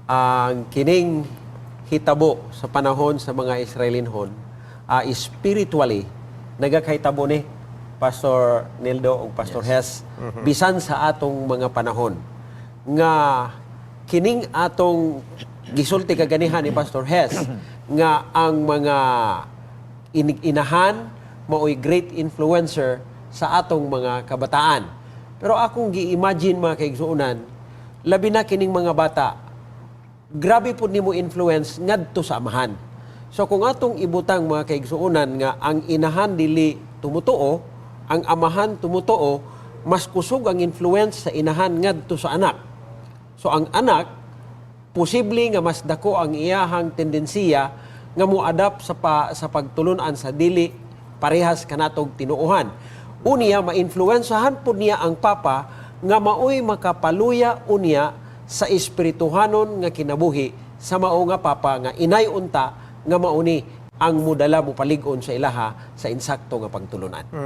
ang kining hitabo sa panahon sa mga Israelinhon spiritually nagakahitabo ni Pastor Nildo o Pastor Hes bisan sa atong mga panahon nga kining atong gisulti kaganihan ni Pastor Hes nga ang mga inahan mao'y great influencer sa atong mga kabataan. Pero akong gi-imagine mga kaigsuunan, labi na kining mga bata, grabe po nimo influence ngadto sa amahan. So kung atong ibutang mga kaigsuunan nga ang inahan dili tumutuo, ang amahan tumutuo, mas kusog ang influence sa inahan ngadto sa anak. So ang anak, posible nga mas dako ang iyahang tendensiya nga mo-adapt sa pagtulunan sa dili parehas kanatog tinuohan. Unya, ma-influensahan po niya ang papa nga maoy makapaluya unya sa espirituhanon nga kinabuhi sa mao nga papa nga inay unta nga mauni ang mudala mo palig-on sa ilaha sa insakto nga pagtulunan.